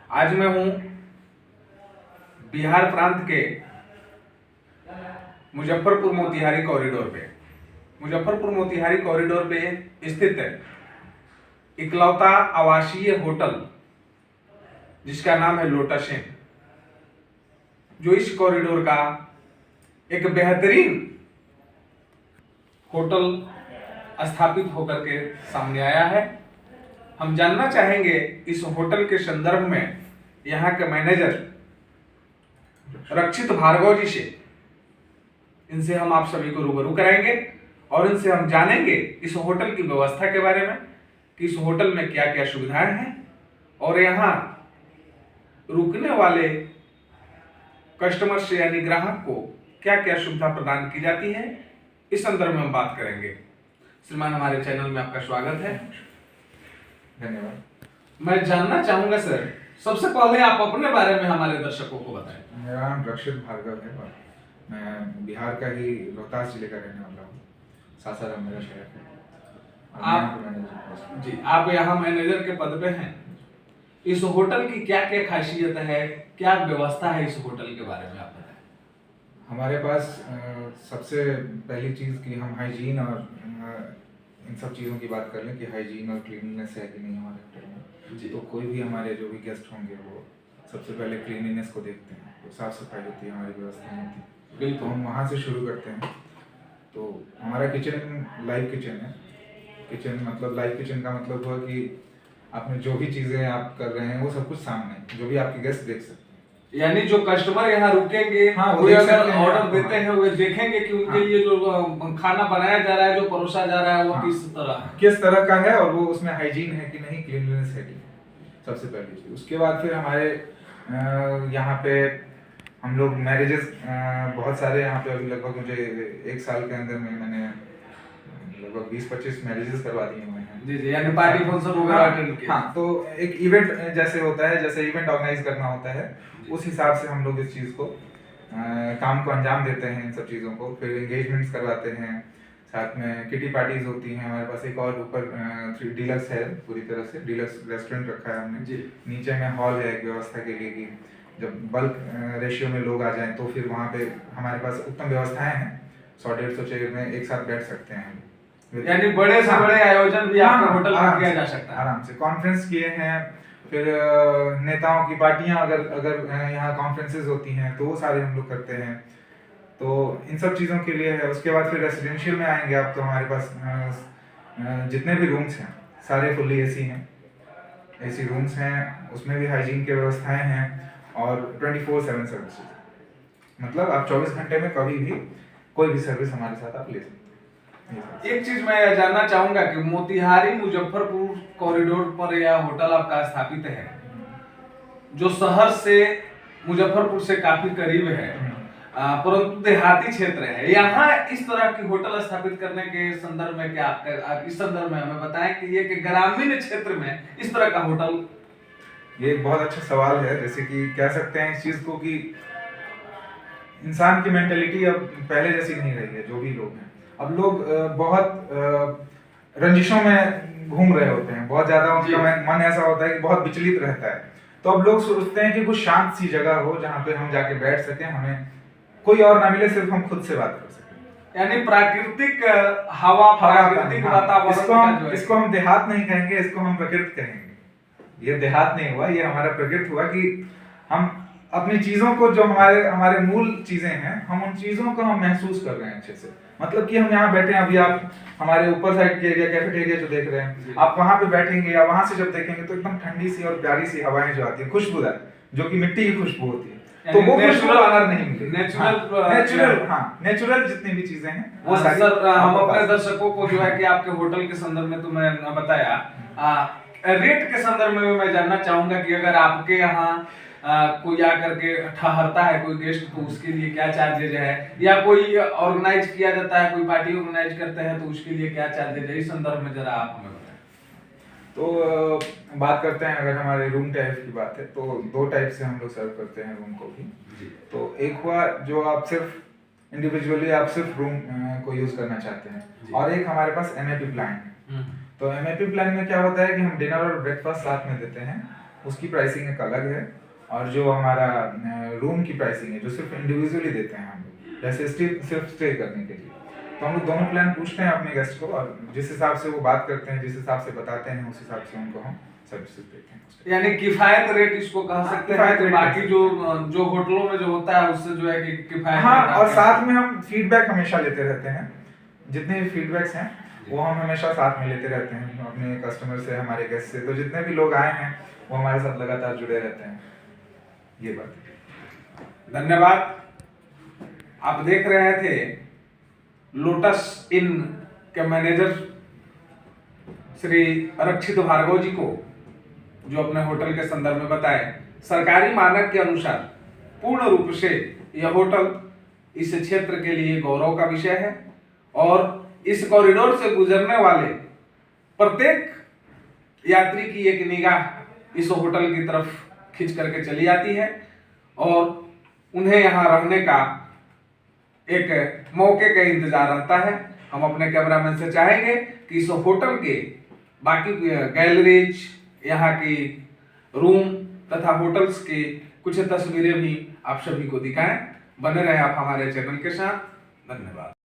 आज मैं हूं बिहार प्रांत के मुजफ्फरपुर मोतिहारी कॉरिडोर पे। मुजफ्फरपुर मोतिहारी कॉरिडोर पे स्थित इकलौता आवासीय होटल जिसका नाम है लोटस इन, जो इस कॉरिडोर का एक बेहतरीन होटल स्थापित होकर के सामने आया है। हम जानना चाहेंगे इस होटल के संदर्भ में यहाँ के मैनेजर रक्षित भार्गव जी से। इनसे हम आप सभी को रूबरू कराएंगे और इनसे हम जानेंगे इस होटल की व्यवस्था के बारे में कि इस होटल में क्या क्या सुविधाएं हैं और यहाँ रुकने वाले कस्टमर से यानी ग्राहक को क्या क्या सुविधा प्रदान की जाती है, इस संदर्भ में हम बात करेंगे। श्रीमान, हमारे चैनल में आपका स्वागत है। धन्यवाद। मैं जानना चाहूंगा सर, सबसे पहले आप अपने बारे में हमारे दर्शकों को बताएं। मेरा नाम रक्षित भार्गव है और मैं बिहार का ही रोहतास जिले का रहने वाला हूँ। सासाराम मेरा शहर है। आप यहाँ मैनेजर के पद पे हैं। इस होटल की क्या क्या खासियत है, क्या व्यवस्था है, इस होटल के बारे में आप बताएं। हमारे पास सबसे पहली चीज़ कि हम हाइजीन और इन सब चीज़ों की बात कर लें कि हाइजीन और क्लीनलीनेस है कि नहीं हमारे होटल में। तो कोई भी हमारे जो भी गेस्ट होंगे वो सबसे पहले क्लीनलीनेस को देखते हैं। तो साफ़ सफाई होती है, हमारी व्यवस्था होती है। बिल्कुल, हम वहाँ से शुरू करते हैं। तो हमारा किचन लाइव किचन है। किचन मतलब लाइव किचन का मतलब हुआ कि आपने जो भी चीज़ें आप कर रहे हैं वो सब कुछ सामने, जो भी आपके गेस्ट देख सकते हैं। यानी जो कस्टमर यहाँ रुकेंगे, हाँ, वो अगर ऑर्डर देते हैं वो देखेंगे कि उनके लिए जो खाना बनाया जा रहा है, जो परोसा जा रहा है, वो किस तरह का है और वो उसमें हाइजीन है कि नहीं, क्लीनलीनेस है कि नहीं, सबसे पहली चीज़। उसके बाद फिर हमारे यहाँ पे हम लोग मैरिजेस बहुत सारे यहाँ पे अभी लगभग मुझे 1 साल के अंदर में मैंने लगभग 20-25 मैरिजेस करवा दिए हुए हैं। जी, यानी पार्टी फंक्शन वगैरह अटेंड किया। हाँ, तो एक इवेंट जैसे होता है, जैसे इवेंट ऑर्गेनाइज करना होता है, उस हिसाब से हम लोग इस चीज़ को काम को अंजाम देते हैं। इन सब चीज़ों को फिर एंगेजमेंट्स करवाते हैं, साथ में किटी पार्टीज होती हैं। हमारे पास एक और ऊपर डीलक्स है, पूरी तरह से डीलक्स रेस्टोरेंट रखा है हमने। नीचे में हॉल है एक व्यवस्था के लिए कि जब बल्क रेशियो में लोग आ जाएं तो फिर वहाँ पे हमारे पास उत्तम व्यवस्थाएं हैं। 100-150 चेयर में एक साथ बैठ सकते हैं। यानी बड़े से बड़े आयोजन भी आपके होटल में किया जा सकता है। आराम से कॉन्फ्रेंस किए हैं, फिर नेताओं की पार्टियां अगर यहाँ कॉन्फ्रेंसेस होती हैं तो वो सारे हम लोग करते हैं। तो इन सब चीज़ों के लिए है। उसके बाद फिर रेसिडेंशियल में आएंगे आप तो हमारे पास जितने भी रूम्स हैं सारे फुल्ली एसी हैं। एसी रूम्स हैं, उसमें भी हाइजीन की व्यवस्थाएं हैं और 24/7 सर्विसेज। मतलब आप 24 घंटे में कभी भी कोई भी सर्विस हमारे साथ आप ले सकते हैं। एक चीज मैं जानना चाहूंगा कि मोतिहारी मुजफ्फरपुर कॉरिडोर पर यह होटल आपका स्थापित है, जो शहर से मुजफ्फरपुर से काफी करीब है, परंतु देहाती क्षेत्र है। यहाँ इस तरह की होटल स्थापित करने के संदर्भ में क्या आप इस संदर्भ में हमें बताएं कि ये कि ग्रामीण क्षेत्र में इस तरह का होटल। ये एक बहुत अच्छा सवाल है। जैसे कि कह सकते हैं इस चीज को कि इंसान की मेंटेलिटी अब पहले जैसी नहीं रही है। जो भी लोग हैं, अब लोग बहुत रंजिशों में घूम रहे होते हैं। बहुत ज्यादा उनका मन ऐसा होता है कि बहुत विचलित रहता है। तो अब लोग सोचते हैं कि कुछ शांत सी जगह हो जहाँ पे हम जाके बैठ सकें, हमें कोई और ना मिले, सिर्फ हम खुद से बात कर सकें। यानी प्राकृतिक हवा, प्राकृतिक वातावरण। इसको हम देहात नहीं कहेंगे, इसको हम प्रकृति कहेंगे। ये देहात नहीं हुआ, ये हमारा प्रकृति हुआ कि हम अपनी चीजों को, जो हमारे मूल चीजें हैं, हम उन चीजों को हम महसूस कर रहे हैं अच्छे से। मतलब कि हम यहाँ बैठे हैं, अभी आप हमारे ऊपर साइड के एरिया कैफेटेरिया जो देख रहे हैं, आप वहाँ पे बैठेंगे या वहाँ से जब देखेंगे तो एकदम ठंडी सी और प्यारी सी हवाएं जो आती है, खुशबूदार, जो कि मिट्टी की खुशबू होती है। तो वो खुशबू बाहर नहीं मिलेगी। नेचुरल जितनी भी चीजें हैं वो सारी। सर, हम अपने दर्शकों को जो है कि आपके होटल के संदर्भ में तो मैं बताया, रेट के संदर्भ में मैं जानना चाहूंगा कि अगर आपके यहाँ कोई आकर के ठहरता है कोई गेस्ट, तो उसके लिए क्या चार्जेज है, या कोई ऑर्गेनाइज किया जाता है, कोई पार्टी ऑर्गेनाइज करते हैं तो उसके लिए क्या चार्जेज है, इस संदर्भ में जरा आप हमें बताएं। तो बात करते हैं, अगर हमारे रूम टाइप की बात है तो 2 टाइप से हम लोग सर्व करते हैं रूम को भी। तो एक हुआ जो आप सिर्फ इंडिविजुअली आप सिर्फ रूम को यूज करना चाहते हैं, और एक हमारे पास MAP प्लान है। तो MAP प्लान में क्या होता है कि हम डिनर और ब्रेकफास्ट साथ में देते हैं, उसकी प्राइसिंग एक अलग है। और जो हमारा रूम की प्राइसिंग है, जो सिर्फ इंडिविजुअली देते हैं हम लोग, जैसे सिर्फ स्टे करने के लिए, तो हम लोग दोनों प्लान पूछते हैं अपने गेस्ट को, और जिस हिसाब से वो बात करते हैं, जिस हिसाब से बताते हैं, उस हिसाब से उनको हम सर्विसेज देते हैं। यानी किफायत रेट इसको कह सकते हैं कि रेट बाकी जो जो होटलों में जो होता है उससे जो है कि किफायत हाँ, रेट और आपके साथ में हम फीडबैक हमेशा लेते रहते हैं। जितने भी फीडबैक्स हैं वो हम हमेशा साथ में लेते रहते हैं अपने कस्टमर से, हमारे गेस्ट से। तो जितने भी लोग आए हैं वो हमारे साथ लगातार जुड़े रहते हैं। ये बात है। धन्यवाद। आप देख रहे थे लोटस इन के मैनेजर श्री रक्षित भार्गव जी को, जो अपने होटल के संदर्भ में बताए। सरकारी मानक के अनुसार पूर्ण रूप से यह होटल इस क्षेत्र के लिए गौरव का विषय है और इस कॉरिडोर से गुजरने वाले प्रत्येक यात्री की एक निगाह इस होटल की तरफ खींच करके चली आती है और उन्हें यहाँ रहने का एक मौके का इंतजार रहता है। हम अपने कैमरामैन से चाहेंगे कि इस होटल के बाकी गैलरीज, यहाँ की रूम तथा होटल्स की कुछ तस्वीरें भी आप सभी को दिखाएं। बने रहे आप हमारे चैनल के साथ। धन्यवाद।